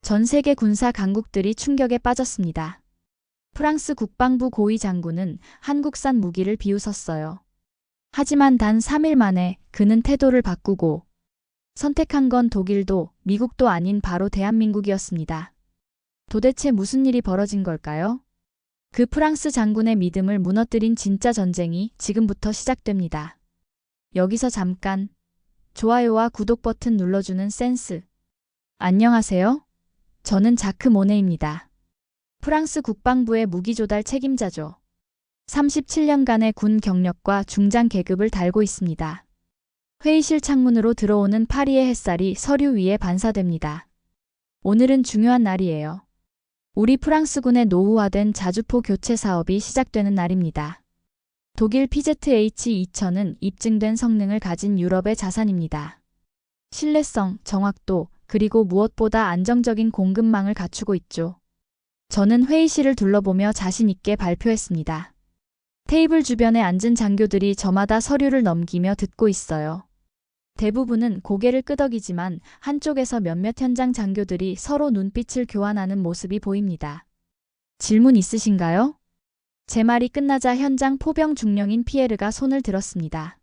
전 세계 군사 강국들이 충격에 빠졌습니다. 프랑스 국방부 고위 장군은 한국산 무기를 비웃었어요. 하지만 단 3일 만에 그는 태도를 바꾸고 선택한 건 독일도 미국도 아닌 바로 대한민국이었습니다. 도대체 무슨 일이 벌어진 걸까요? 그 프랑스 장군의 믿음을 무너뜨린 진짜 전쟁이 지금부터 시작됩니다. 여기서 잠깐 좋아요와 구독 버튼 눌러주는 센스. 안녕하세요. 저는 자크 모네입니다. 프랑스 국방부의 무기 조달 책임자죠. 37년간의 군 경력과 중장 계급을 달고 있습니다. 회의실 창문으로 들어오는 파리의 햇살이 서류 위에 반사됩니다. 오늘은 중요한 날이에요. 우리 프랑스군의 노후화된 자주포 교체 사업이 시작되는 날입니다. 독일 PZH-2000은 입증된 성능을 가진 유럽의 자산입니다. 신뢰성, 정확도, 그리고 무엇보다 안정적인 공급망을 갖추고 있죠. 저는 회의실을 둘러보며 자신 있게 발표했습니다. 테이블 주변에 앉은 장교들이 저마다 서류를 넘기며 듣고 있어요. 대부분은 고개를 끄덕이지만 한쪽에서 몇몇 현장 장교들이 서로 눈빛을 교환하는 모습이 보입니다. 질문 있으신가요? 제 말이 끝나자 현장 포병 중령인 피에르가 손을 들었습니다.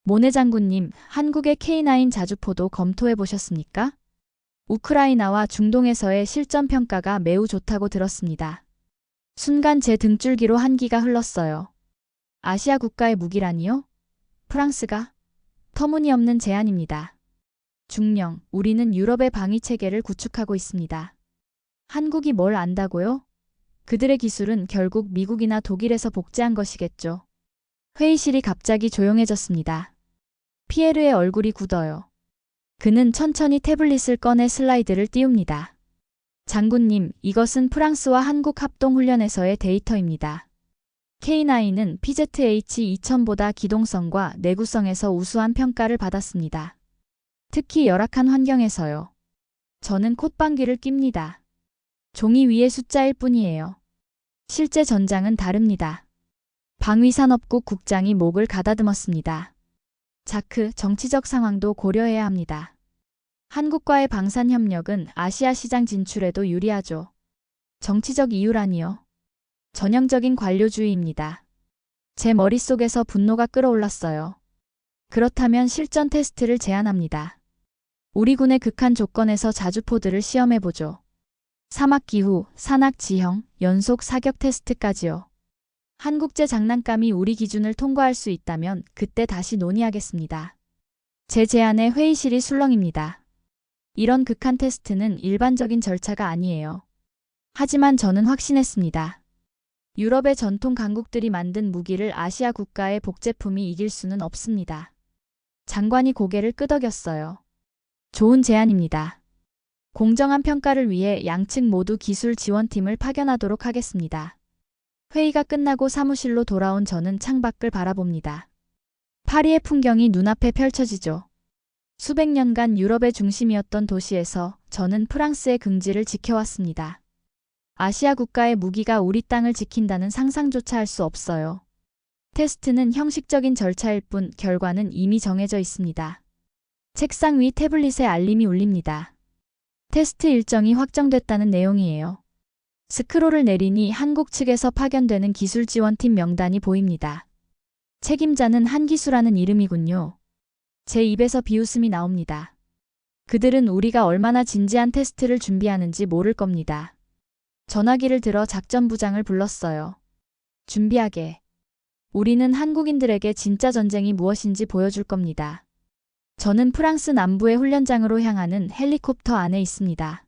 모네 장군님, 한국의 K9 자주포도 검토해 보셨습니까? 우크라이나와 중동에서의 실전 평가가 매우 좋다고 들었습니다. 순간 제 등줄기로 한기가 흘렀어요. 아시아 국가의 무기라니요? 프랑스가? 터무니없는 제안입니다. 중령, 우리는 유럽의 방위 체계를 구축하고 있습니다. 한국이 뭘 안다고요? 그들의 기술은 결국 미국이나 독일에서 복제한 것이겠죠. 회의실이 갑자기 조용해졌습니다. 피에르의 얼굴이 굳어요. 그는 천천히 태블릿을 꺼내 슬라이드를 띄웁니다. 장군님, 이것은 프랑스와 한국 합동훈련에서의 데이터입니다. K9은 PZH-2000보다 기동성과 내구성에서 우수한 평가를 받았습니다. 특히 열악한 환경에서요. 저는 콧방귀를 낍니다. 종이 위의 숫자일 뿐이에요. 실제 전장은 다릅니다. 방위산업국 국장이 목을 가다듬었습니다. 자크, 정치적 상황도 고려해야 합니다. 한국과의 방산협력은 아시아 시장 진출에도 유리하죠. 정치적 이유라니요. 전형적인 관료주의입니다. 제 머릿속에서 분노가 끓어올랐어요. 그렇다면 실전 테스트를 제안합니다. 우리 군의 극한 조건에서 자주포들을 시험해보죠. 사막기후, 산악지형, 연속 사격 테스트까지요. 한국제 장난감이 우리 기준을 통과할 수 있다면 그때 다시 논의하겠습니다. 제 제안에 회의실이 술렁입니다. 이런 극한 테스트는 일반적인 절차가 아니에요. 하지만 저는 확신했습니다. 유럽의 전통 강국들이 만든 무기를 아시아 국가의 복제품이 이길 수는 없습니다. 장관이 고개를 끄덕였어요. 좋은 제안입니다. 공정한 평가를 위해 양측 모두 기술 지원팀을 파견하도록 하겠습니다. 회의가 끝나고 사무실로 돌아온 저는 창밖을 바라봅니다. 파리의 풍경이 눈앞에 펼쳐지죠. 수백 년간 유럽의 중심이었던 도시에서 저는 프랑스의 긍지를 지켜왔습니다. 아시아 국가의 무기가 우리 땅을 지킨다는 상상조차 할 수 없어요. 테스트는 형식적인 절차일 뿐 결과는 이미 정해져 있습니다. 책상 위 태블릿에 알림이 울립니다. 테스트 일정이 확정됐다는 내용이에요. 스크롤을 내리니 한국 측에서 파견되는 기술지원팀 명단이 보입니다. 책임자는 한기수라는 이름이군요. 제 입에서 비웃음이 나옵니다. 그들은 우리가 얼마나 진지한 테스트를 준비하는지 모를 겁니다. 전화기를 들어 작전부장을 불렀어요. 준비하게. 우리는 한국인들에게 진짜 전쟁이 무엇인지 보여줄 겁니다. 저는 프랑스 남부의 훈련장으로 향하는 헬리콥터 안에 있습니다.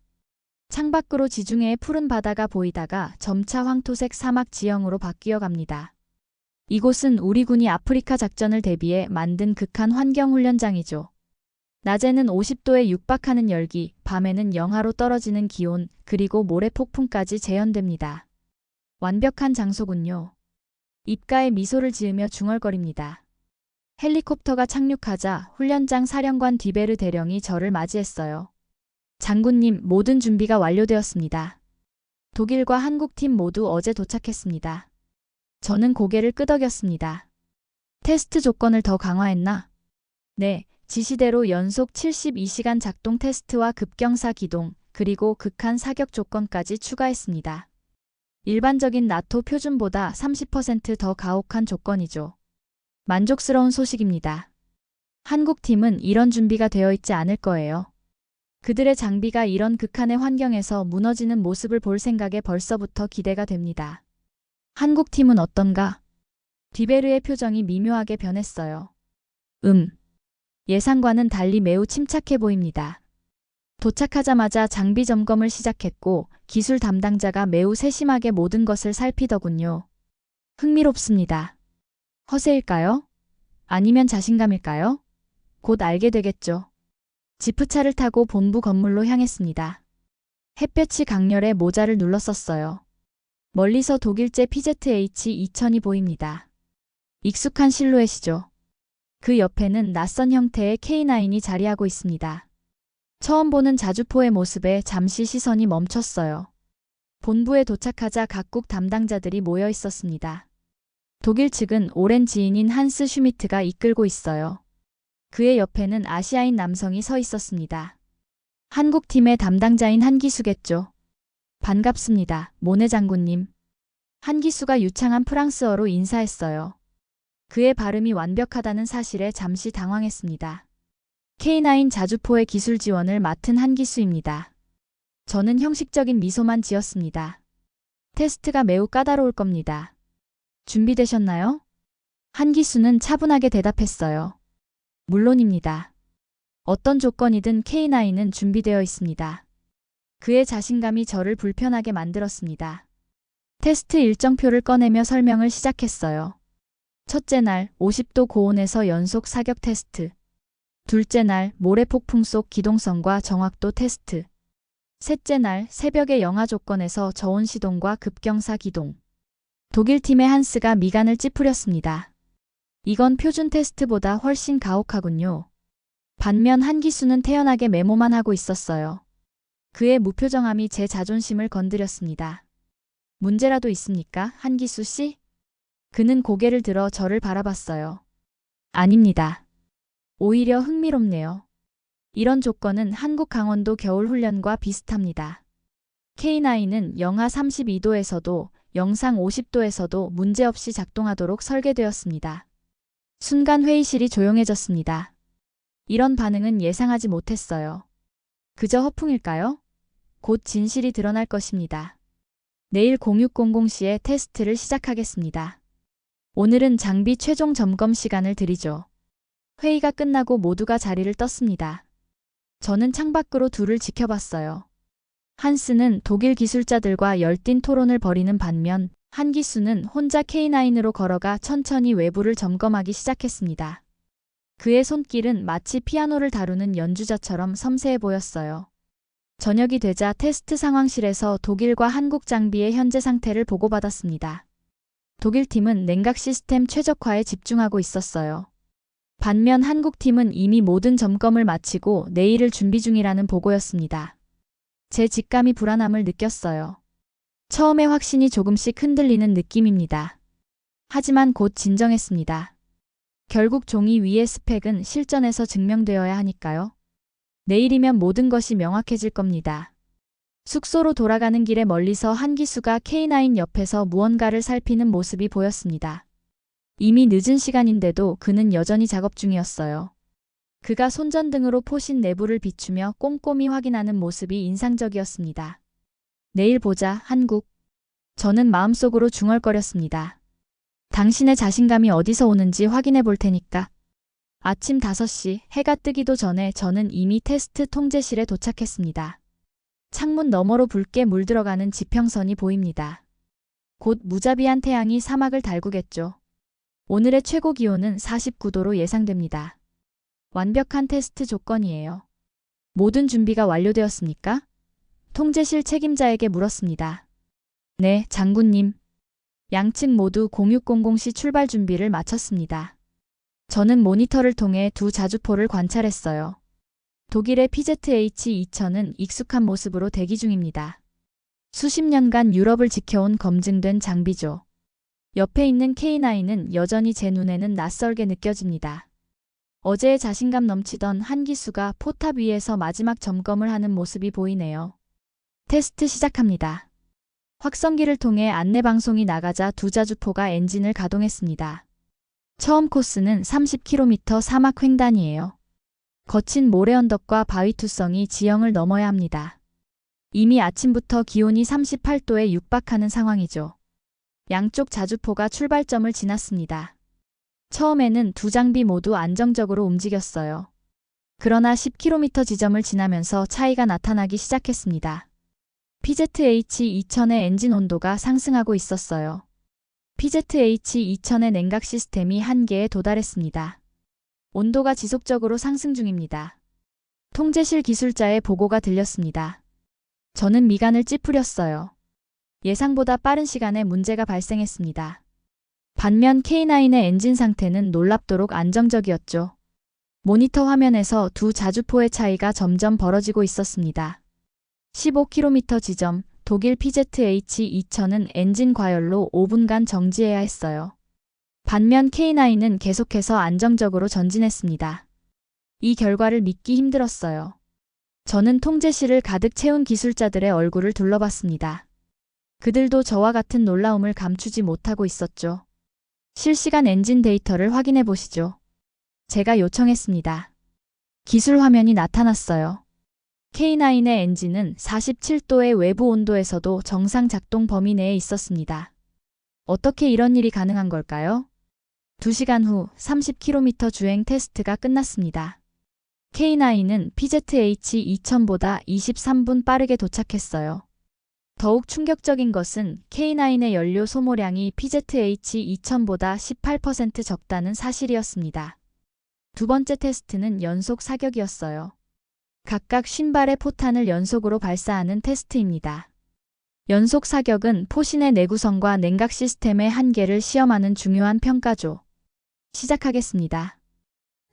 창밖으로 지중해의 푸른 바다가 보이다가 점차 황토색 사막 지형으로 바뀌어 갑니다. 이곳은 우리 군이 아프리카 작전을 대비해 만든 극한 환경 훈련장이죠. 낮에는 50도에 육박하는 열기, 밤에는 영하로 떨어지는 기온, 그리고 모래 폭풍까지 재현됩니다. 완벽한 장소군요. 입가에 미소를 지으며 중얼거립니다. 헬리콥터가 착륙하자 훈련장 사령관 디베르 대령이 저를 맞이했어요. 장군님, 모든 준비가 완료되었습니다. 독일과 한국팀 모두 어제 도착했습니다. 저는 고개를 끄덕였습니다. 테스트 조건을 더 강화했나? 네, 지시대로 연속 72시간 작동 테스트와 급경사 기동, 그리고 극한 사격 조건까지 추가했습니다. 일반적인 나토 표준보다 30% 더 가혹한 조건이죠. 만족스러운 소식입니다. 한국 팀은 이런 준비가 되어 있지 않을 거예요. 그들의 장비가 이런 극한의 환경에서 무너지는 모습을 볼 생각에 벌써부터 기대가 됩니다. 한국 팀은 어떤가? 디베르의 표정이 미묘하게 변했어요. 예상과는 달리 매우 침착해 보입니다. 도착하자마자 장비 점검을 시작했고 기술 담당자가 매우 세심하게 모든 것을 살피더군요. 흥미롭습니다. 허세일까요? 아니면 자신감일까요? 곧 알게 되겠죠. 지프차를 타고 본부 건물로 향했습니다. 햇볕이 강렬해 모자를 눌렀었어요. 멀리서 독일제 PZH-2000이 보입니다. 익숙한 실루엣이죠. 그 옆에는 낯선 형태의 K9이 자리하고 있습니다. 처음 보는 자주포의 모습에 잠시 시선이 멈췄어요. 본부에 도착하자 각국 담당자들이 모여 있었습니다. 독일 측은 오랜 지인인 한스 슈미트가 이끌고 있어요. 그의 옆에는 아시아인 남성이 서 있었습니다. 한국 팀의 담당자인 한기수겠죠. 반갑습니다, 모네 장군님. 한기수가 유창한 프랑스어로 인사했어요. 그의 발음이 완벽하다는 사실에 잠시 당황했습니다. K9 자주포의 기술 지원을 맡은 한기수입니다. 저는 형식적인 미소만 지었습니다. 테스트가 매우 까다로울 겁니다. 준비되셨나요? 한기수는 차분하게 대답했어요. 물론입니다. 어떤 조건이든 K9은 준비되어 있습니다. 그의 자신감이 저를 불편하게 만들었습니다. 테스트 일정표를 꺼내며 설명을 시작했어요. 첫째 날 50도 고온에서 연속 사격 테스트. 둘째 날 모래폭풍 속 기동성과 정확도 테스트. 셋째 날 새벽의 영하 조건에서 저온 시동과 급경사 기동. 독일 팀의 한스가 미간을 찌푸렸습니다. 이건 표준 테스트보다 훨씬 가혹하군요. 반면 한기수는 태연하게 메모만 하고 있었어요. 그의 무표정함이 제 자존심을 건드렸습니다. 문제라도 있습니까, 한기수 씨? 그는 고개를 들어 저를 바라봤어요. 아닙니다. 오히려 흥미롭네요. 이런 조건은 한국 강원도 겨울훈련과 비슷합니다. K9은 영하 32도에서도 영상 50도에서도 문제없이 작동하도록 설계되었습니다. 순간 회의실이 조용해졌습니다. 이런 반응은 예상하지 못했어요. 그저 허풍일까요? 곧 진실이 드러날 것입니다. 내일 0600시에 테스트를 시작하겠습니다. 오늘은 장비 최종 점검 시간을 드리죠. 회의가 끝나고 모두가 자리를 떴습니다. 저는 창밖으로 둘을 지켜봤어요. 한스는 독일 기술자들과 열띤 토론을 벌이는 반면 한기수는 혼자 K9으로 걸어가 천천히 외부를 점검하기 시작했습니다. 그의 손길은 마치 피아노를 다루는 연주자처럼 섬세해 보였어요. 저녁이 되자 테스트 상황실에서 독일과 한국 장비의 현재 상태를 보고받았습니다. 독일 팀은 냉각 시스템 최적화에 집중하고 있었어요. 반면 한국 팀은 이미 모든 점검을 마치고 내일을 준비 중이라는 보고였습니다. 제 직감이 불안함을 느꼈어요. 처음에 확신이 조금씩 흔들리는 느낌입니다. 하지만 곧 진정했습니다. 결국 종이 위의 스펙은 실전에서 증명되어야 하니까요. 내일이면 모든 것이 명확해질 겁니다. 숙소로 돌아가는 길에 멀리서 한기수가 K9 옆에서 무언가를 살피는 모습이 보였습니다. 이미 늦은 시간인데도 그는 여전히 작업 중이었어요. 그가 손전등으로 포신 내부를 비추며 꼼꼼히 확인하는 모습이 인상적이었습니다. 내일 보자, 한국. 저는 마음속으로 중얼거렸습니다. 당신의 자신감이 어디서 오는지 확인해 볼 테니까. 아침 5시 해가 뜨기도 전에 저는 이미 테스트 통제실에 도착했습니다. 창문 너머로 붉게 물들어가는 지평선이 보입니다. 곧 무자비한 태양이 사막을 달구겠죠. 오늘의 최고 기온은 49도로 예상됩니다. 완벽한 테스트 조건이에요. 모든 준비가 완료되었습니까? 통제실 책임자에게 물었습니다. 네, 장군님. 양측 모두 0600시 출발 준비를 마쳤습니다. 저는 모니터를 통해 두 자주포를 관찰했어요. 독일의 PZH-2000은 익숙한 모습으로 대기 중입니다. 수십 년간 유럽을 지켜온 검증된 장비죠. 옆에 있는 K9은 여전히 제 눈에는 낯설게 느껴집니다. 어제의 자신감 넘치던 한기수가 포탑 위에서 마지막 점검을 하는 모습이 보이네요. 테스트 시작합니다. 확성기를 통해 안내방송이 나가자 두 자주포가 엔진을 가동했습니다. 처음 코스는 30km 사막 횡단이에요. 거친 모래 언덕과 바위 투성이 지형을 넘어야 합니다. 이미 아침부터 기온이 38도에 육박하는 상황이죠. 양쪽 자주포가 출발점을 지났습니다. 처음에는 두 장비 모두 안정적으로 움직였어요. 그러나 10km 지점을 지나면서 차이가 나타나기 시작했습니다. PZH-2000의 엔진 온도가 상승하고 있었어요. PZH-2000의 냉각 시스템이 한계에 도달했습니다. 온도가 지속적으로 상승 중입니다. 통제실 기술자의 보고가 들렸습니다. 저는 미간을 찌푸렸어요. 예상보다 빠른 시간에 문제가 발생했습니다. 반면 K9의 엔진 상태는 놀랍도록 안정적이었죠. 모니터 화면에서 두 자주포의 차이가 점점 벌어지고 있었습니다. 15km 지점, 독일 PZH-2000은 엔진 과열로 5분간 정지해야 했어요. 반면 K9은 계속해서 안정적으로 전진했습니다. 이 결과를 믿기 힘들었어요. 저는 통제실을 가득 채운 기술자들의 얼굴을 둘러봤습니다. 그들도 저와 같은 놀라움을 감추지 못하고 있었죠. 실시간 엔진 데이터를 확인해 보시죠. 제가 요청했습니다. 기술 화면이 나타났어요. K9의 엔진은 47도의 외부 온도에서도 정상 작동 범위 내에 있었습니다. 어떻게 이런 일이 가능한 걸까요? 2시간 후 30km 주행 테스트가 끝났습니다. K9은 PZH-2000보다 23분 빠르게 도착했어요. 더욱 충격적인 것은 K9의 연료 소모량이 PZH-2000보다 18% 적다는 사실이었습니다. 두 번째 테스트는 연속 사격이었어요. 각각 50발의 포탄을 연속으로 발사하는 테스트입니다. 연속 사격은 포신의 내구성과 냉각 시스템의 한계를 시험하는 중요한 평가죠. 시작하겠습니다.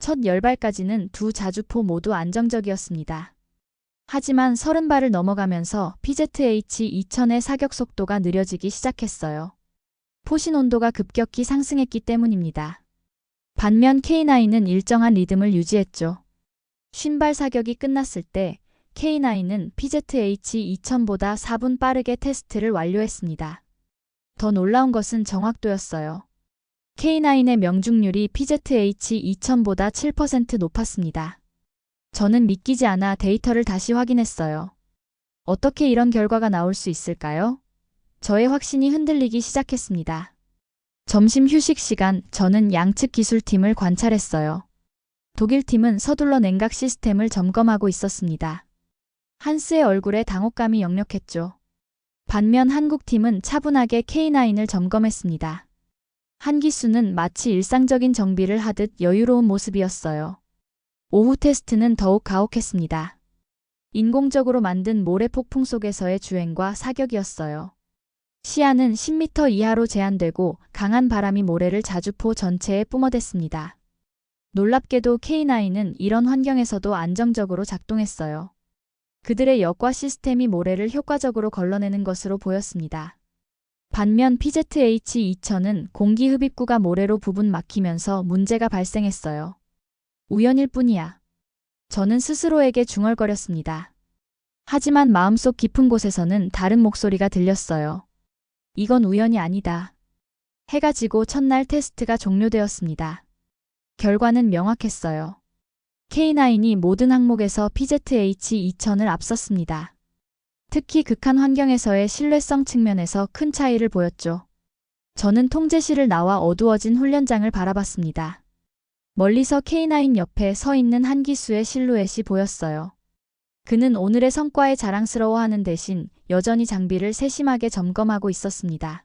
첫 10발까지는 두 자주포 모두 안정적이었습니다. 하지만 30발을 넘어가면서 PZH-2000의 사격 속도가 느려지기 시작했어요. 포신 온도가 급격히 상승했기 때문입니다. 반면 K9은 일정한 리듬을 유지했죠. 50발 사격이 끝났을 때 K9은 PZH-2000보다 4분 빠르게 테스트를 완료했습니다. 더 놀라운 것은 정확도였어요. K9의 명중률이 PZH-2000보다 7% 높았습니다. 저는 믿기지 않아 데이터를 다시 확인했어요. 어떻게 이런 결과가 나올 수 있을까요? 저의 확신이 흔들리기 시작했습니다. 점심 휴식 시간, 저는 양측 기술팀을 관찰했어요. 독일 팀은 서둘러 냉각 시스템을 점검하고 있었습니다. 한스의 얼굴에 당혹감이 역력했죠. 반면 한국 팀은 차분하게 K9을 점검했습니다. 한 기수는 마치 일상적인 정비를 하듯 여유로운 모습이었어요. 오후 테스트는 더욱 가혹했습니다. 인공적으로 만든 모래 폭풍 속에서의 주행과 사격이었어요. 시야는 10m 이하로 제한되고 강한 바람이 모래를 자주포 전체에 뿜어댔습니다. 놀랍게도 K9은 이런 환경에서도 안정적으로 작동했어요. 그들의 역과 시스템이 모래를 효과적으로 걸러내는 것으로 보였습니다. 반면 PZH-2000은 공기 흡입구가 모래로 부분 막히면서 문제가 발생했어요. 우연일 뿐이야. 저는 스스로에게 중얼거렸습니다. 하지만 마음속 깊은 곳에서는 다른 목소리가 들렸어요. 이건 우연이 아니다. 해가 지고 첫날 테스트가 종료되었습니다. 결과는 명확했어요. K9이 모든 항목에서 PZH-2000을 앞섰습니다. 특히 극한 환경에서의 신뢰성 측면에서 큰 차이를 보였죠. 저는 통제실을 나와 어두워진 훈련장을 바라봤습니다. 멀리서 K9 옆에 서 있는 한 기수의 실루엣이 보였어요. 그는 오늘의 성과에 자랑스러워하는 대신 여전히 장비를 세심하게 점검하고 있었습니다.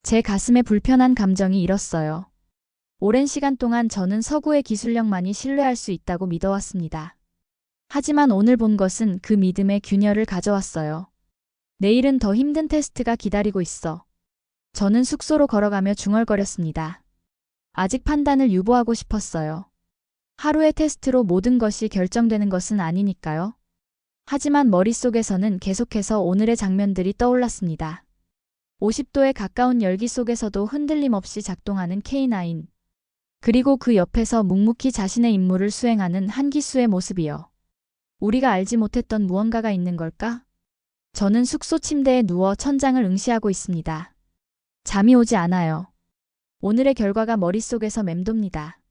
제 가슴에 불편한 감정이 일었어요. 오랜 시간 동안 저는 서구의 기술력만이 신뢰할 수 있다고 믿어왔습니다. 하지만 오늘 본 것은 그 믿음의 균열을 가져왔어요. 내일은 더 힘든 테스트가 기다리고 있어. 저는 숙소로 걸어가며 중얼거렸습니다. 아직 판단을 유보하고 싶었어요. 하루의 테스트로 모든 것이 결정되는 것은 아니니까요. 하지만 머릿속에서는 계속해서 오늘의 장면들이 떠올랐습니다. 50도에 가까운 열기 속에서도 흔들림 없이 작동하는 K9. 그리고 그 옆에서 묵묵히 자신의 임무를 수행하는 한 기수의 모습이요. 우리가 알지 못했던 무언가가 있는 걸까? 저는 숙소 침대에 누워 천장을 응시하고 있습니다. 잠이 오지 않아요. 오늘의 결과가 머릿속에서 맴돕니다.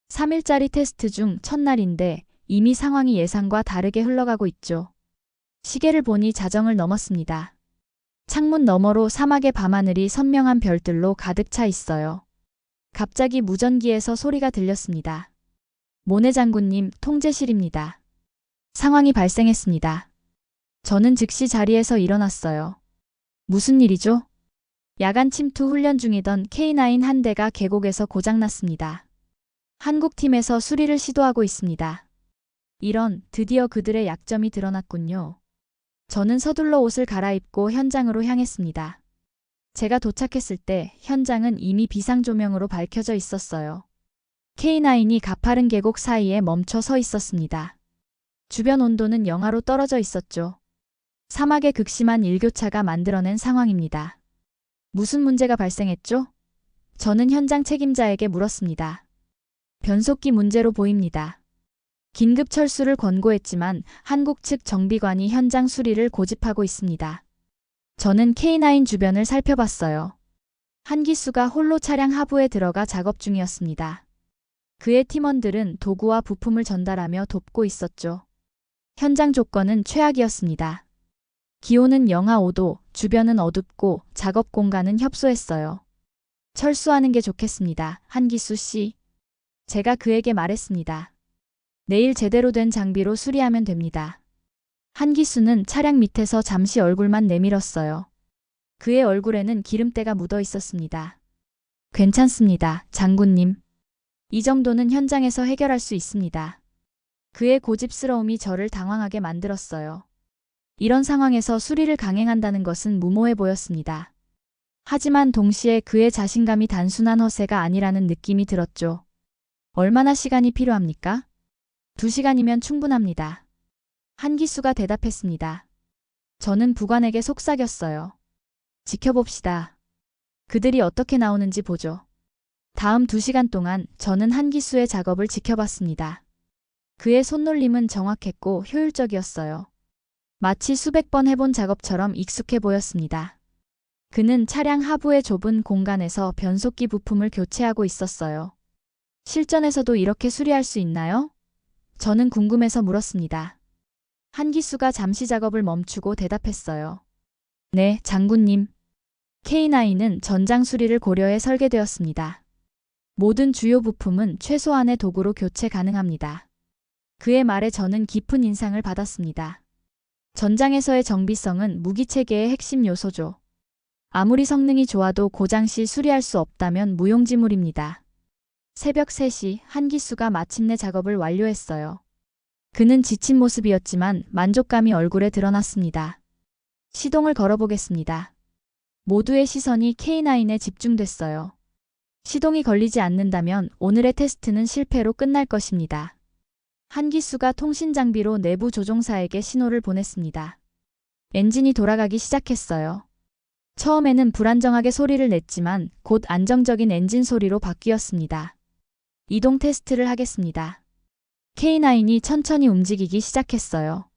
3일짜리 테스트 중 첫날인데 이미 상황이 예상과 다르게 흘러가고 있죠. 시계를 보니 자정을 넘었습니다. 창문 너머로 사막의 밤하늘이 선명한 별들로 가득 차 있어요. 갑자기 무전기에서 소리가 들렸습니다. 모네 장군님, 통제실입니다. 상황이 발생했습니다. 저는 즉시 자리에서 일어났어요. 무슨 일이죠? 야간 침투 훈련 중이던 K9 한 대가 계곡에서 고장났습니다. 한국팀에서 수리를 시도하고 있습니다. 이런, 드디어 그들의 약점이 드러났군요. 저는 서둘러 옷을 갈아입고 현장으로 향했습니다. 제가 도착했을 때 현장은 이미 비상조명으로 밝혀져 있었어요. K9이 가파른 계곡 사이에 멈춰 서 있었습니다. 주변 온도는 영하로 떨어져 있었죠. 사막의 극심한 일교차가 만들어낸 상황입니다. 무슨 문제가 발생했죠? 저는 현장 책임자에게 물었습니다. 변속기 문제로 보입니다. 긴급 철수를 권고했지만 한국 측 정비관이 현장 수리를 고집하고 있습니다. 저는 K9 주변을 살펴봤어요. 한기수가 홀로 차량 하부에 들어가 작업 중이었습니다. 그의 팀원들은 도구와 부품을 전달하며 돕고 있었죠. 현장 조건은 최악이었습니다. 기온은 영하 5도, 주변은 어둡고 작업 공간은 협소했어요. 철수하는 게 좋겠습니다. 한기수 씨. 제가 그에게 말했습니다. 내일 제대로 된 장비로 수리하면 됩니다. 한기수는 차량 밑에서 잠시 얼굴만 내밀었어요. 그의 얼굴에는 기름때가 묻어 있었습니다. 괜찮습니다, 장군님. 이 정도는 현장에서 해결할 수 있습니다. 그의 고집스러움이 저를 당황하게 만들었어요. 이런 상황에서 수리를 강행한다는 것은 무모해 보였습니다. 하지만 동시에 그의 자신감이 단순한 허세가 아니라는 느낌이 들었죠. 얼마나 시간이 필요합니까? 2시간이면 충분합니다. 한기수가 대답했습니다. 저는 부관에게 속삭였어요. 지켜봅시다. 그들이 어떻게 나오는지 보죠. 다음 2시간 동안 저는 한기수의 작업을 지켜봤습니다. 그의 손놀림은 정확했고 효율적이었어요. 마치 수백 번 해본 작업처럼 익숙해 보였습니다. 그는 차량 하부의 좁은 공간에서 변속기 부품을 교체하고 있었어요. 실전에서도 이렇게 수리할 수 있나요? 저는 궁금해서 물었습니다. 한기수가 잠시 작업을 멈추고 대답했어요. 네, 장군님. K9은 전장 수리를 고려해 설계되었습니다. 모든 주요 부품은 최소한의 도구로 교체 가능합니다. 그의 말에 저는 깊은 인상을 받았습니다. 전장에서의 정비성은 무기체계의 핵심 요소죠. 아무리 성능이 좋아도 고장 시 수리할 수 없다면 무용지물입니다. 새벽 3시 한기수가 마침내 작업을 완료했어요. 그는 지친 모습이었지만 만족감이 얼굴에 드러났습니다. 시동을 걸어보겠습니다. 모두의 시선이 K9에 집중됐어요. 시동이 걸리지 않는다면 오늘의 테스트는 실패로 끝날 것입니다. 한기수가 통신장비로 내부 조종사에게 신호를 보냈습니다. 엔진이 돌아가기 시작했어요. 처음에는 불안정하게 소리를 냈지만 곧 안정적인 엔진 소리로 바뀌었습니다. 이동 테스트를 하겠습니다. K9이 천천히 움직이기 시작했어요.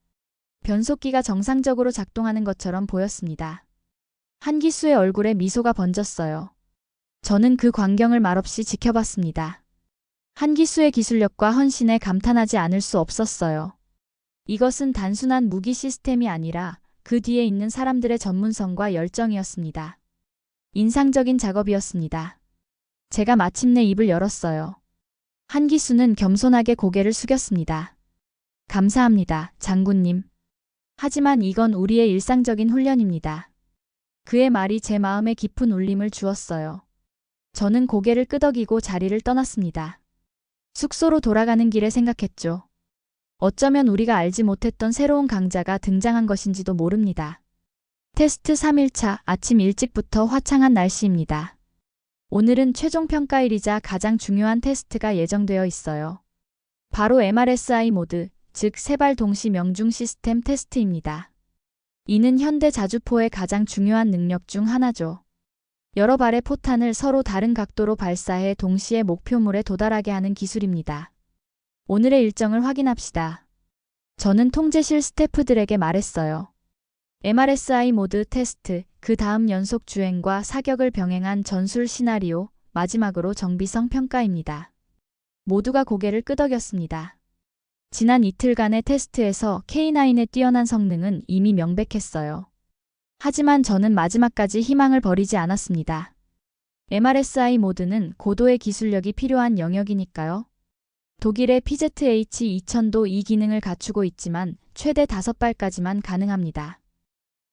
변속기가 정상적으로 작동하는 것처럼 보였습니다. 한기수의 얼굴에 미소가 번졌어요. 저는 그 광경을 말없이 지켜봤습니다. 한기수의 기술력과 헌신에 감탄하지 않을 수 없었어요. 이것은 단순한 무기 시스템이 아니라 그 뒤에 있는 사람들의 전문성과 열정이었습니다. 인상적인 작업이었습니다. 제가 마침내 입을 열었어요. 한기수는 겸손하게 고개를 숙였습니다. 감사합니다, 장군님. 하지만 이건 우리의 일상적인 훈련입니다. 그의 말이 제 마음에 깊은 울림을 주었어요. 저는 고개를 끄덕이고 자리를 떠났습니다. 숙소로 돌아가는 길에 생각했죠. 어쩌면 우리가 알지 못했던 새로운 강자가 등장한 것인지도 모릅니다. 테스트 3일차 아침 일찍부터 화창한 날씨입니다. 오늘은 최종 평가일이자 가장 중요한 테스트가 예정되어 있어요. 바로 MRSI 모드, 즉 세발 동시 명중 시스템 테스트입니다. 이는 현대 자주포의 가장 중요한 능력 중 하나죠. 여러 발의 포탄을 서로 다른 각도로 발사해 동시에 목표물에 도달하게 하는 기술입니다. 오늘의 일정을 확인합시다. 저는 통제실 스태프들에게 말했어요. MRSI 모드 테스트, 그 다음 연속 주행과 사격을 병행한 전술 시나리오, 마지막으로 정비성 평가입니다. 모두가 고개를 끄덕였습니다. 지난 이틀간의 테스트에서 K9의 뛰어난 성능은 이미 명백했어요. 하지만 저는 마지막까지 희망을 버리지 않았습니다. MRSI 모드는 고도의 기술력이 필요한 영역이니까요. 독일의 PZH-2000도 이 기능을 갖추고 있지만 최대 5발까지만 가능합니다.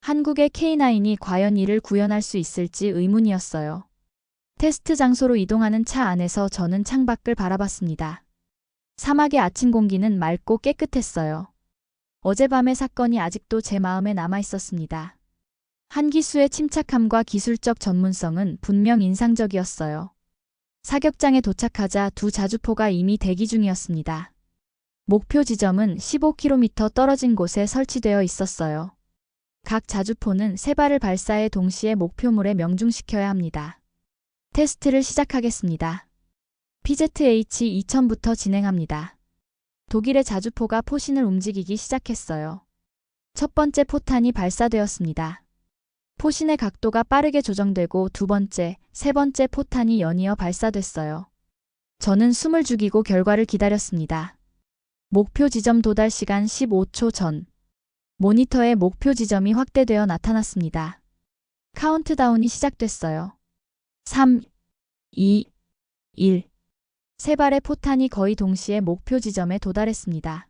한국의 K9이 과연 이를 구현할 수 있을지 의문이었어요. 테스트 장소로 이동하는 차 안에서 저는 창밖을 바라봤습니다. 사막의 아침 공기는 맑고 깨끗했어요. 어젯밤의 사건이 아직도 제 마음에 남아 있었습니다. 한 기수의 침착함과 기술적 전문성은 분명 인상적이었어요. 사격장에 도착하자 두 자주포가 이미 대기 중이었습니다. 목표 지점은 15km 떨어진 곳에 설치되어 있었어요. 각 자주포는 3발을 발사해 동시에 목표물에 명중시켜야 합니다. 테스트를 시작하겠습니다. PZH-2000부터 진행합니다. 독일의 자주포가 포신을 움직이기 시작했어요. 첫 번째 포탄이 발사되었습니다. 포신의 각도가 빠르게 조정되고 두 번째, 세 번째 포탄이 연이어 발사됐어요. 저는 숨을 죽이고 결과를 기다렸습니다. 목표 지점 도달 시간 15초 전. 모니터에 목표 지점이 확대되어 나타났습니다. 카운트다운이 시작됐어요. 3, 2, 1. 3발의 포탄이 거의 동시에 목표 지점에 도달했습니다.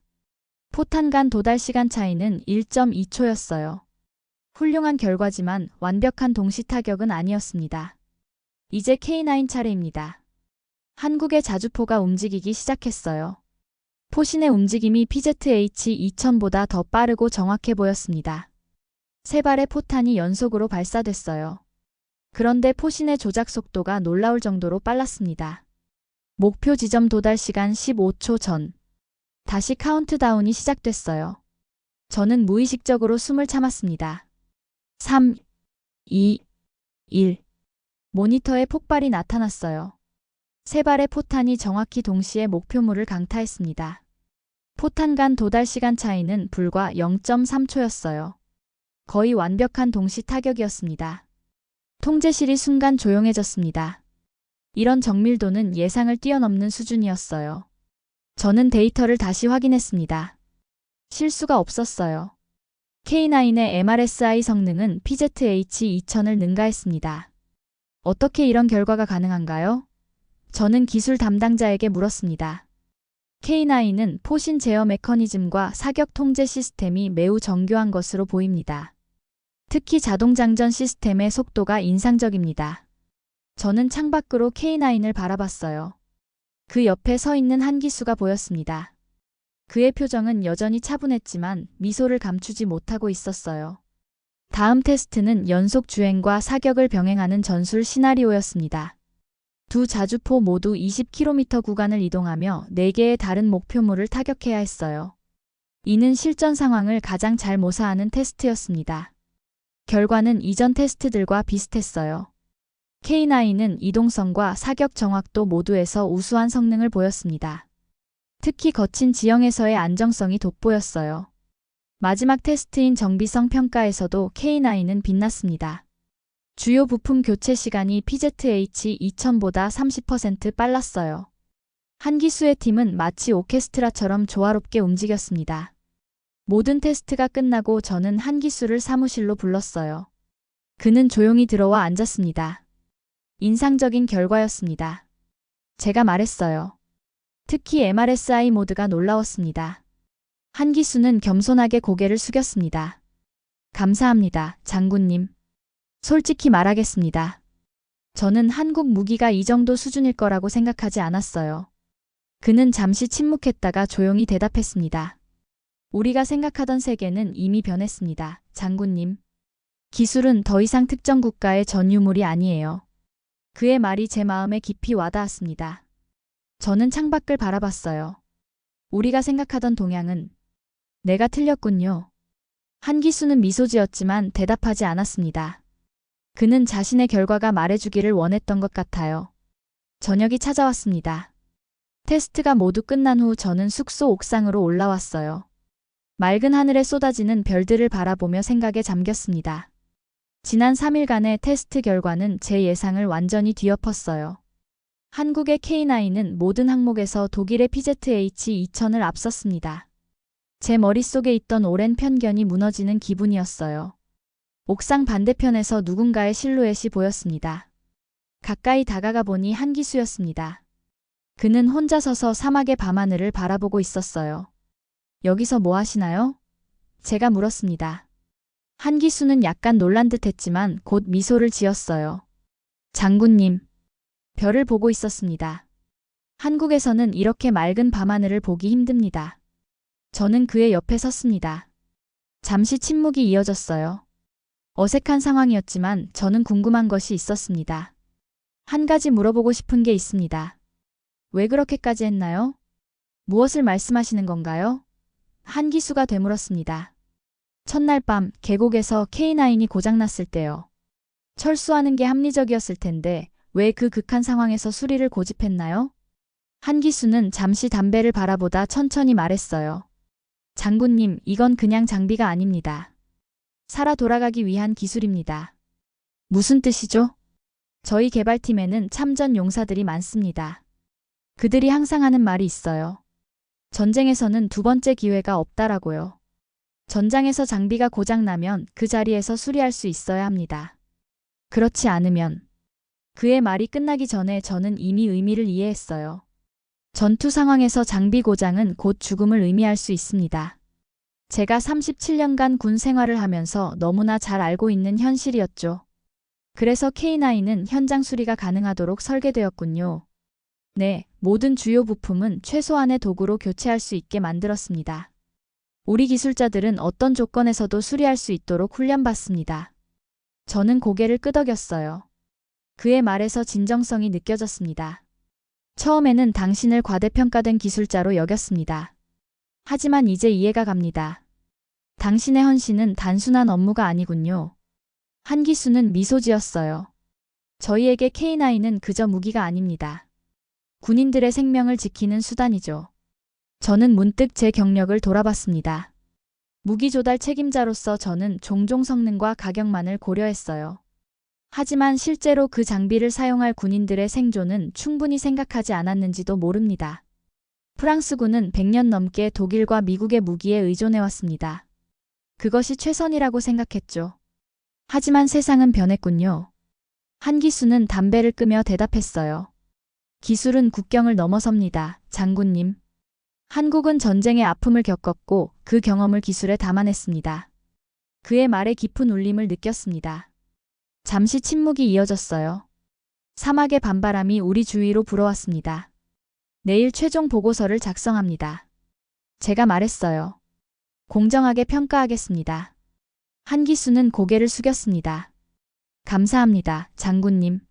포탄 간 도달 시간 차이는 1.2초였어요. 훌륭한 결과지만 완벽한 동시 타격은 아니었습니다. 이제 K9 차례입니다. 한국의 자주포가 움직이기 시작했어요. 포신의 움직임이 PZH-2000보다 더 빠르고 정확해 보였습니다. 3발의 포탄이 연속으로 발사됐어요. 그런데 포신의 조작 속도가 놀라울 정도로 빨랐습니다. 목표 지점 도달 시간 15초 전. 다시 카운트다운이 시작됐어요. 저는 무의식적으로 숨을 참았습니다. 3, 2, 1. 모니터에 폭발이 나타났어요. 3발의 포탄이 정확히 동시에 목표물을 강타했습니다. 포탄 간 도달 시간 차이는 불과 0.3초였어요. 거의 완벽한 동시 타격이었습니다. 통제실이 순간 조용해졌습니다. 이런 정밀도는 예상을 뛰어넘는 수준이었어요. 저는 데이터를 다시 확인했습니다. 실수가 없었어요. K9의 MRSI 성능은 PZH-2000을 능가했습니다. 어떻게 이런 결과가 가능한가요? 저는 기술 담당자에게 물었습니다. K9은 포신 제어 메커니즘과 사격 통제 시스템이 매우 정교한 것으로 보입니다. 특히 자동 장전 시스템의 속도가 인상적입니다. 저는 창밖으로 K9을 바라봤어요. 그 옆에 서 있는 한 기수가 보였습니다. 그의 표정은 여전히 차분했지만 미소를 감추지 못하고 있었어요. 다음 테스트는 연속 주행과 사격을 병행하는 전술 시나리오였습니다. 두 자주포 모두 20km 구간을 이동하며 4개의 다른 목표물을 타격해야 했어요. 이는 실전 상황을 가장 잘 모사하는 테스트였습니다. 결과는 이전 테스트들과 비슷했어요. K9은 이동성과 사격 정확도 모두에서 우수한 성능을 보였습니다. 특히 거친 지형에서의 안정성이 돋보였어요. 마지막 테스트인 정비성 평가에서도 K9은 빛났습니다. 주요 부품 교체 시간이 PZH-2000보다 30% 빨랐어요. 한 기수의 팀은 마치 오케스트라처럼 조화롭게 움직였습니다. 모든 테스트가 끝나고 저는 한 기수를 사무실로 불렀어요. 그는 조용히 들어와 앉았습니다. 인상적인 결과였습니다. 제가 말했어요. 특히 MRSI 모드가 놀라웠습니다. 한 기수는 겸손하게 고개를 숙였습니다. 감사합니다, 장군님. 솔직히 말하겠습니다. 저는 한국 무기가 이 정도 수준일 거라고 생각하지 않았어요. 그는 잠시 침묵했다가 조용히 대답했습니다. 우리가 생각하던 세계는 이미 변했습니다, 장군님. 기술은 더 이상 특정 국가의 전유물이 아니에요. 그의 말이 제 마음에 깊이 와닿았습니다. 저는 창밖을 바라봤어요. 우리가 생각하던 동향은 내가 틀렸군요. 한 기수는 미소 지었지만 대답하지 않았습니다. 그는 자신의 결과가 말해주기를 원했던 것 같아요. 저녁이 찾아왔습니다. 테스트가 모두 끝난 후 저는 숙소 옥상으로 올라왔어요. 맑은 하늘에 쏟아지는 별들을 바라보며 생각에 잠겼습니다. 지난 3일간의 테스트 결과는 제 예상을 완전히 뒤엎었어요. 한국의 K9은 모든 항목에서 독일의 PZH-2000을 앞섰습니다. 제 머릿속에 있던 오랜 편견이 무너지는 기분이었어요. 옥상 반대편에서 누군가의 실루엣이 보였습니다. 가까이 다가가 보니 한기수였습니다. 그는 혼자 서서 사막의 밤하늘을 바라보고 있었어요. 여기서 뭐 하시나요? 제가 물었습니다. 한기수는 약간 놀란 듯 했지만 곧 미소를 지었어요. 장군님. 별을 보고 있었습니다. 한국에서는 이렇게 맑은 밤하늘을 보기 힘듭니다. 저는 그의 옆에 섰습니다. 잠시 침묵이 이어졌어요. 어색한 상황이었지만 저는 궁금한 것이 있었습니다. 한 가지 물어보고 싶은 게 있습니다. 왜 그렇게까지 했나요? 무엇을 말씀하시는 건가요? 한기수가 되물었습니다. 첫날 밤 계곡에서 K9이 고장났을 때요. 철수하는 게 합리적이었을 텐데 왜 그 극한 상황에서 수리를 고집했나요? 한기수는 잠시 담배를 바라보다 천천히 말했어요. 장군님, 이건 그냥 장비가 아닙니다. 살아 돌아가기 위한 기술입니다. 무슨 뜻이죠? 저희 개발팀에는 참전 용사들이 많습니다. 그들이 항상 하는 말이 있어요. 전쟁에서는 두 번째 기회가 없다라고요. 전장에서 장비가 고장나면 그 자리에서 수리할 수 있어야 합니다. 그렇지 않으면 그의 말이 끝나기 전에 저는 이미 의미를 이해했어요. 전투 상황에서 장비 고장은 곧 죽음을 의미할 수 있습니다. 제가 37년간 군 생활을 하면서 너무나 잘 알고 있는 현실이었죠. 그래서 K9은 현장 수리가 가능하도록 설계되었군요. 네, 모든 주요 부품은 최소한의 도구로 교체할 수 있게 만들었습니다. 우리 기술자들은 어떤 조건에서도 수리할 수 있도록 훈련받습니다. 저는 고개를 끄덕였어요. 그의 말에서 진정성이 느껴졌습니다. 처음에는 당신을 과대평가된 기술자로 여겼습니다. 하지만 이제 이해가 갑니다. 당신의 헌신은 단순한 업무가 아니군요. 한기수는 미소 지었어요. 저희에게 K9은 그저 무기가 아닙니다. 군인들의 생명을 지키는 수단이죠. 저는 문득 제 경력을 돌아봤습니다. 무기 조달 책임자로서 저는 종종 성능과 가격만을 고려했어요. 하지만 실제로 그 장비를 사용할 군인들의 생존은 충분히 생각하지 않았는지도 모릅니다. 프랑스군은 100년 넘게 독일과 미국의 무기에 의존해왔습니다. 그것이 최선이라고 생각했죠. 하지만 세상은 변했군요. 한기수는 담배를 끄며 대답했어요. 기술은 국경을 넘어섭니다, 장군님. 한국은 전쟁의 아픔을 겪었고 그 경험을 기술에 담아냈습니다. 그의 말에 깊은 울림을 느꼈습니다. 잠시 침묵이 이어졌어요. 사막의 밤바람이 우리 주위로 불어왔습니다. 내일 최종 보고서를 작성합니다. 제가 말했어요. 공정하게 평가하겠습니다. 한기수는 고개를 숙였습니다. 감사합니다, 장군님.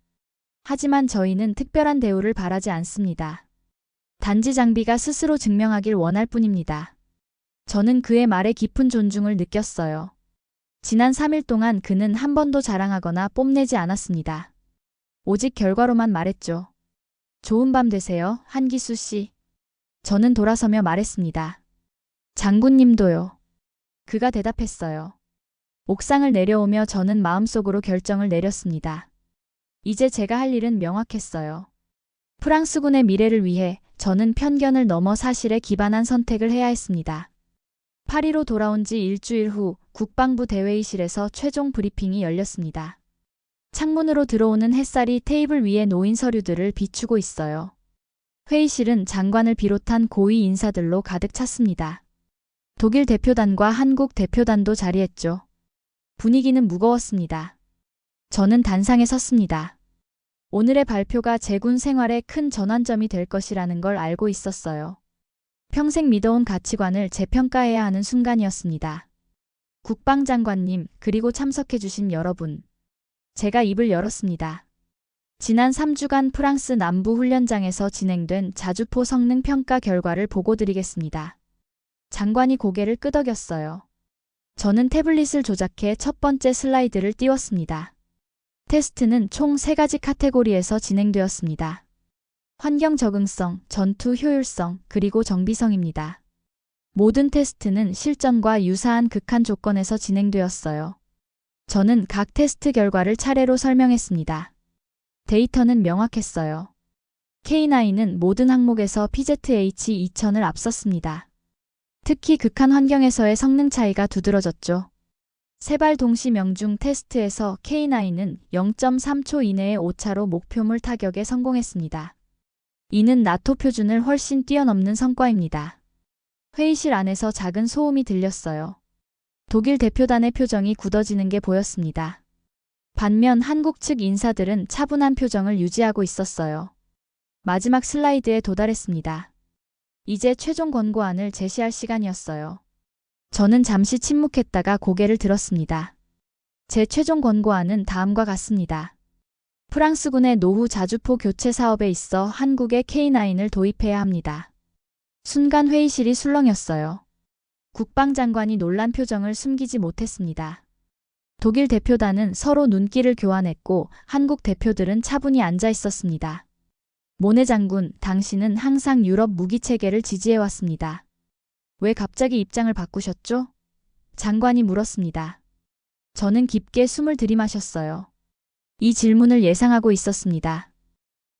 하지만 저희는 특별한 대우를 바라지 않습니다. 단지 장비가 스스로 증명하길 원할 뿐입니다. 저는 그의 말에 깊은 존중을 느꼈어요. 지난 3일 동안 그는 한 번도 자랑하거나 뽐내지 않았습니다. 오직 결과로만 말했죠. 좋은 밤 되세요, 한기수 씨. 저는 돌아서며 말했습니다. 장군님도요. 그가 대답했어요. 옥상을 내려오며 저는 마음속으로 결정을 내렸습니다. 이제 제가 할 일은 명확했어요. 프랑스군의 미래를 위해 저는 편견을 넘어 사실에 기반한 선택을 해야 했습니다. 파리로 돌아온 지 일주일 후 국방부 대회의실에서 최종 브리핑이 열렸습니다. 창문으로 들어오는 햇살이 테이블 위에 놓인 서류들을 비추고 있어요. 회의실은 장관을 비롯한 고위 인사들로 가득 찼습니다. 독일 대표단과 한국 대표단도 자리했죠. 분위기는 무거웠습니다. 저는 단상에 섰습니다. 오늘의 발표가 제 군 생활에 큰 전환점이 될 것이라는 걸 알고 있었어요. 평생 믿어온 가치관을 재평가해야 하는 순간이었습니다. 국방장관님, 그리고 참석해주신 여러분. 제가 입을 열었습니다. 지난 3주간 프랑스 남부 훈련장에서 진행된 자주포 성능 평가 결과를 보고드리겠습니다. 장관이 고개를 끄덕였어요. 저는 태블릿을 조작해 첫 번째 슬라이드를 띄웠습니다. 테스트는 총 3가지 카테고리에서 진행되었습니다. 환경 적응성, 전투 효율성, 그리고 정비성입니다. 모든 테스트는 실전과 유사한 극한 조건에서 진행되었어요. 저는 각 테스트 결과를 차례로 설명했습니다. 데이터는 명확했어요. K9은 모든 항목에서 PZH-2000을 앞섰습니다. 특히 극한 환경에서의 성능 차이가 두드러졌죠. 세발 동시 명중 테스트에서 K9은 0.3초 이내의 오차로 목표물 타격에 성공했습니다. 이는 나토 표준을 훨씬 뛰어넘는 성과입니다. 회의실 안에서 작은 소음이 들렸어요. 독일 대표단의 표정이 굳어지는 게 보였습니다. 반면 한국 측 인사들은 차분한 표정을 유지하고 있었어요. 마지막 슬라이드에 도달했습니다. 이제 최종 권고안을 제시할 시간이었어요. 저는 잠시 침묵했다가 고개를 들었습니다. 제 최종 권고안은 다음과 같습니다. 프랑스군의 노후 자주포 교체 사업에 있어 한국에 K9을 도입해야 합니다. 순간 회의실이 술렁였어요. 국방장관이 놀란 표정을 숨기지 못했습니다. 독일 대표단은 서로 눈길을 교환했고 한국 대표들은 차분히 앉아 있었습니다. 모네 장군, 당신은 항상 유럽 무기체계를 지지해왔습니다. 왜 갑자기 입장을 바꾸셨죠? 장관이 물었습니다. 저는 깊게 숨을 들이마셨어요. 이 질문을 예상하고 있었습니다.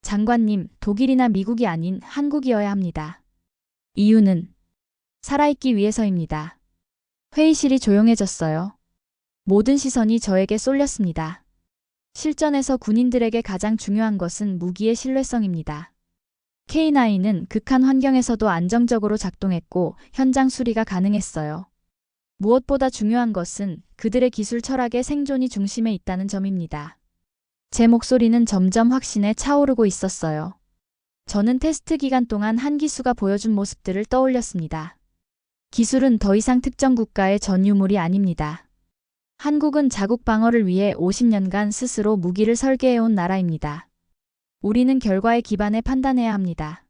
장관님, 독일이나 미국이 아닌 한국이어야 합니다. 이유는 살아있기 위해서입니다. 회의실이 조용해졌어요. 모든 시선이 저에게 쏠렸습니다. 실전에서 군인들에게 가장 중요한 것은 무기의 신뢰성입니다. K9은 극한 환경에서도 안정적으로 작동했고 현장 수리가 가능했어요. 무엇보다 중요한 것은 그들의 기술 철학의 생존이 중심에 있다는 점입니다. 제 목소리는 점점 확신에 차오르고 있었어요. 저는 테스트 기간 동안 한 기수가 보여준 모습들을 떠올렸습니다. 기술은 더 이상 특정 국가의 전유물이 아닙니다. 한국은 자국 방어를 위해 50년간 스스로 무기를 설계해온 나라입니다. 우리는 결과에 기반해 판단해야 합니다.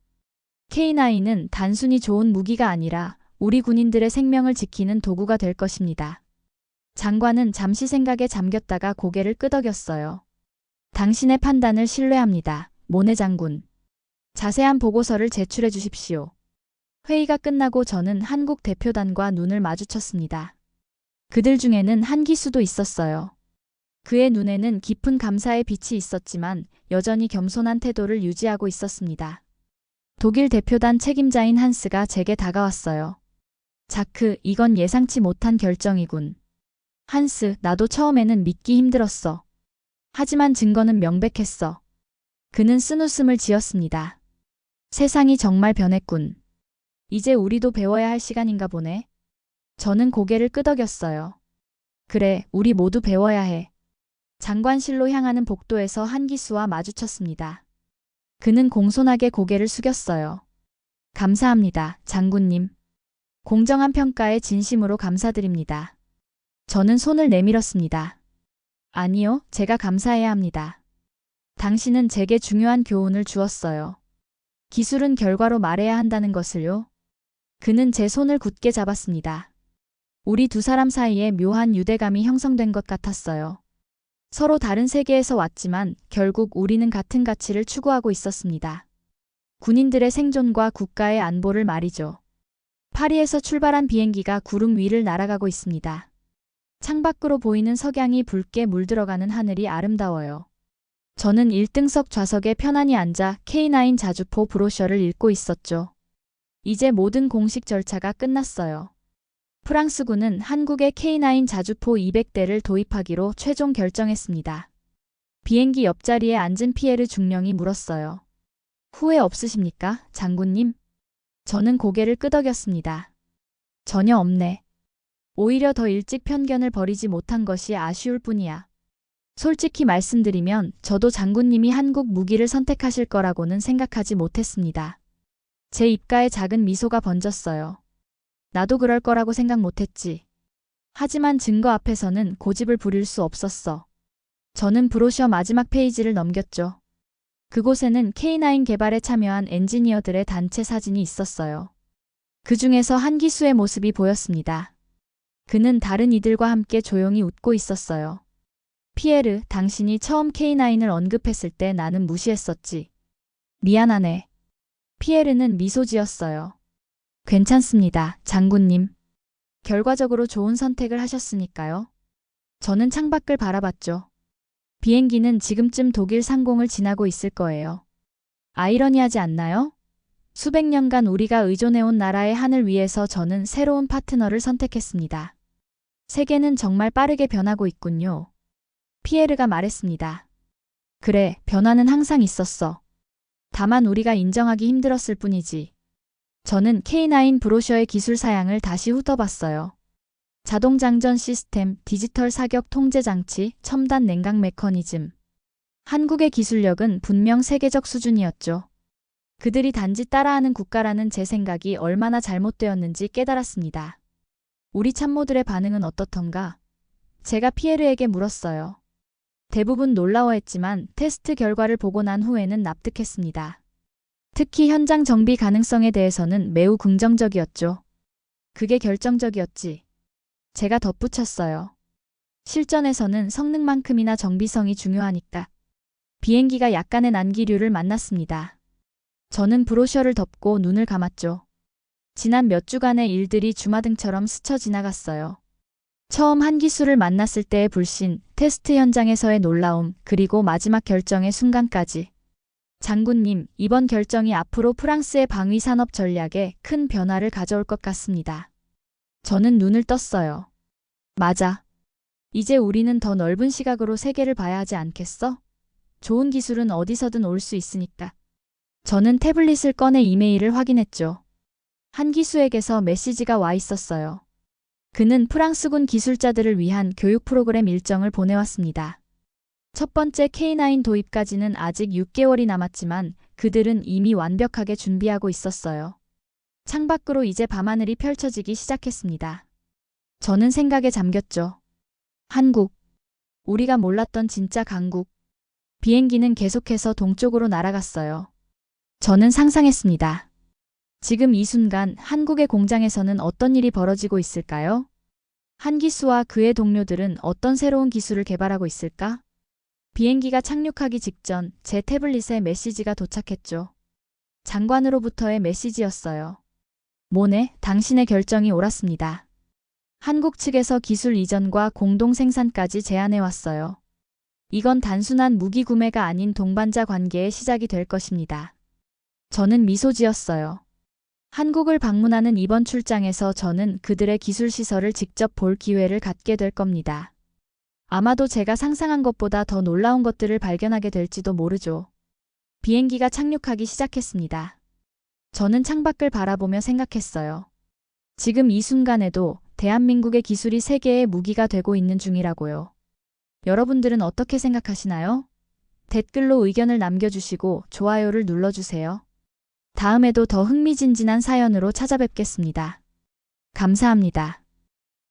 K9은 단순히 좋은 무기가 아니라 우리 군인들의 생명을 지키는 도구가 될 것입니다. 장관은 잠시 생각에 잠겼다가 고개를 끄덕였어요. 당신의 판단을 신뢰합니다. 모네 장군. 자세한 보고서를 제출해 주십시오. 회의가 끝나고 저는 한국 대표단과 눈을 마주쳤습니다. 그들 중에는 한 기수도 있었어요. 그의 눈에는 깊은 감사의 빛이 있었지만 여전히 겸손한 태도를 유지하고 있었습니다. 독일 대표단 책임자인 한스가 제게 다가왔어요. 자크, 이건 예상치 못한 결정이군. 한스, 나도 처음에는 믿기 힘들었어. 하지만 증거는 명백했어. 그는 쓴웃음을 지었습니다. 세상이 정말 변했군. 이제 우리도 배워야 할 시간인가 보네. 저는 고개를 끄덕였어요. 그래, 우리 모두 배워야 해. 장관실로 향하는 복도에서 한 기수와 마주쳤습니다. 그는 공손하게 고개를 숙였어요. 감사합니다, 장군님. 공정한 평가에 진심으로 감사드립니다. 저는 손을 내밀었습니다. 아니요, 제가 감사해야 합니다. 당신은 제게 중요한 교훈을 주었어요. 기술은 결과로 말해야 한다는 것을요. 그는 제 손을 굳게 잡았습니다. 우리 두 사람 사이에 묘한 유대감이 형성된 것 같았어요. 서로 다른 세계에서 왔지만 결국 우리는 같은 가치를 추구하고 있었습니다. 군인들의 생존과 국가의 안보를 말이죠. 파리에서 출발한 비행기가 구름 위를 날아가고 있습니다. 창밖으로 보이는 석양이 붉게 물들어가는 하늘이 아름다워요. 저는 1등석 좌석에 편안히 앉아 K9 자주포 브로셔를 읽고 있었죠. 이제 모든 공식 절차가 끝났어요. 프랑스군은 한국에 K9 자주포 200대를 도입하기로 최종 결정했습니다. 비행기 옆자리에 앉은 피에르 중령이 물었어요. 후회 없으십니까, 장군님? 저는 고개를 끄덕였습니다. 전혀 없네. 오히려 더 일찍 편견을 버리지 못한 것이 아쉬울 뿐이야. 솔직히 말씀드리면 저도 장군님이 한국 무기를 선택하실 거라고는 생각하지 못했습니다. 제 입가에 작은 미소가 번졌어요. 나도 그럴 거라고 생각 못했지. 하지만 증거 앞에서는 고집을 부릴 수 없었어. 저는 브로셔 마지막 페이지를 넘겼죠. 그곳에는 K9 개발에 참여한 엔지니어들의 단체 사진이 있었어요. 그 중에서 한 기수의 모습이 보였습니다. 그는 다른 이들과 함께 조용히 웃고 있었어요. 피에르, 당신이 처음 K9을 언급했을 때 나는 무시했었지. 미안하네. 피에르는 미소 지었어요. 괜찮습니다, 장군님. 결과적으로 좋은 선택을 하셨으니까요. 저는 창밖을 바라봤죠. 비행기는 지금쯤 독일 상공을 지나고 있을 거예요. 아이러니하지 않나요? 수백 년간 우리가 의존해온 나라의 하늘 위에서 저는 새로운 파트너를 선택했습니다. 세계는 정말 빠르게 변하고 있군요. 피에르가 말했습니다. 그래, 변화는 항상 있었어. 다만 우리가 인정하기 힘들었을 뿐이지. 저는 K9 브로셔의 기술 사양을 다시 훑어봤어요. 자동 장전 시스템, 디지털 사격 통제 장치, 첨단 냉각 메커니즘. 한국의 기술력은 분명 세계적 수준이었죠. 그들이 단지 따라하는 국가라는 제 생각이 얼마나 잘못되었는지 깨달았습니다. 우리 참모들의 반응은 어떻던가? 제가 피에르에게 물었어요. 대부분 놀라워했지만 테스트 결과를 보고 난 후에는 납득했습니다. 특히 현장 정비 가능성에 대해서는 매우 긍정적이었죠. 그게 결정적이었지. 제가 덧붙였어요. 실전에서는 성능만큼이나 정비성이 중요하니까. 비행기가 약간의 난기류를 만났습니다. 저는 브로셔를 덮고 눈을 감았죠. 지난 몇 주간의 일들이 주마등처럼 스쳐 지나갔어요. 처음 한 기술을 만났을 때의 불신, 테스트 현장에서의 놀라움, 그리고 마지막 결정의 순간까지. 장군님, 이번 결정이 앞으로 프랑스의 방위 산업 전략에 큰 변화를 가져올 것 같습니다. 저는 눈을 떴어요. 맞아. 이제 우리는 더 넓은 시각으로 세계를 봐야 하지 않겠어? 좋은 기술은 어디서든 올 수 있으니까. 저는 태블릿을 꺼내 이메일을 확인했죠. 한 기수에게서 메시지가 와 있었어요. 그는 프랑스군 기술자들을 위한 교육 프로그램 일정을 보내왔습니다. 첫 번째 K9 도입까지는 아직 6개월이 남았지만 그들은 이미 완벽하게 준비하고 있었어요. 창밖으로 이제 밤하늘이 펼쳐지기 시작했습니다. 저는 생각에 잠겼죠. 한국. 우리가 몰랐던 진짜 강국. 비행기는 계속해서 동쪽으로 날아갔어요. 저는 상상했습니다. 지금 이 순간 한국의 공장에서는 어떤 일이 벌어지고 있을까요? 한기수와 그의 동료들은 어떤 새로운 기술을 개발하고 있을까? 비행기가 착륙하기 직전 제 태블릿에 메시지가 도착했죠. 장관으로부터의 메시지였어요. 모네, 당신의 결정이 옳았습니다. 한국 측에서 기술 이전과 공동 생산까지 제안해왔어요. 이건 단순한 무기 구매가 아닌 동반자 관계의 시작이 될 것입니다. 저는 미소 지었어요. 한국을 방문하는 이번 출장에서 저는 그들의 기술 시설을 직접 볼 기회를 갖게 될 겁니다. 아마도 제가 상상한 것보다 더 놀라운 것들을 발견하게 될지도 모르죠. 비행기가 착륙하기 시작했습니다. 저는 창밖을 바라보며 생각했어요. 지금 이 순간에도 대한민국의 기술이 세계의 무기가 되고 있는 중이라고요. 여러분들은 어떻게 생각하시나요? 댓글로 의견을 남겨주시고 좋아요를 눌러주세요. 다음에도 더 흥미진진한 사연으로 찾아뵙겠습니다. 감사합니다.